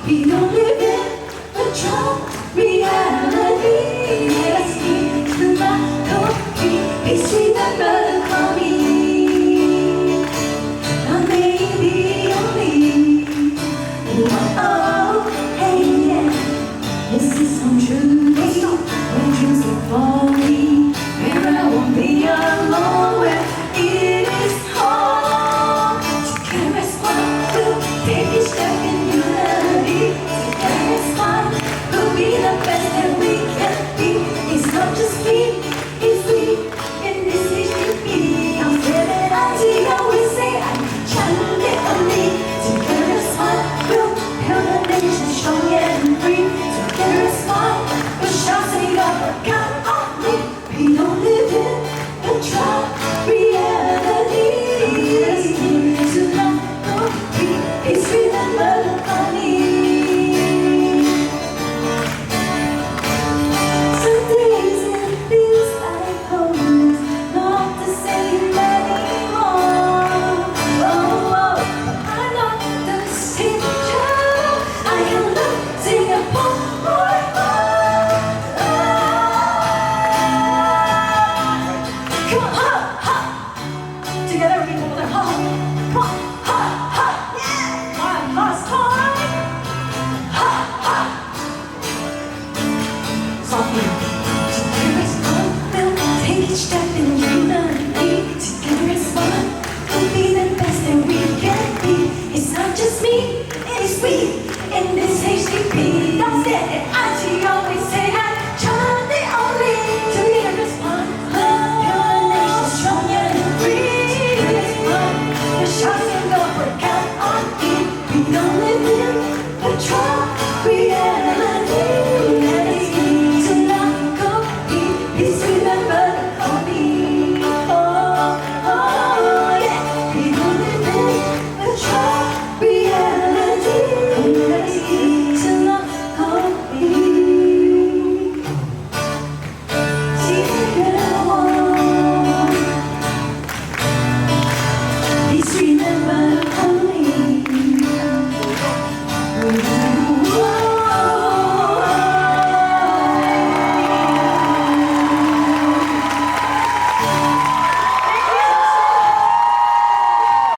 We don't live in a drug reality. Let's keep the melody. It's sweet and melancholy. I may be only. Oh, hey, yeah. This is some truly when dreams are falling. Where I won't be alone. Where it is home. Together it's fun. We'll take each step in unity. Together it's fun. We'll be the best that we can be. It's not just me, it's we. And this is me. I'm feeling I always say I'm trying to on me. Together it's fun. We'll build a nation strong and free. Together it's fun. We'll shout sing up God only. We don't live in a drug reality. Let's keep to melody. It's sweet and melancholy.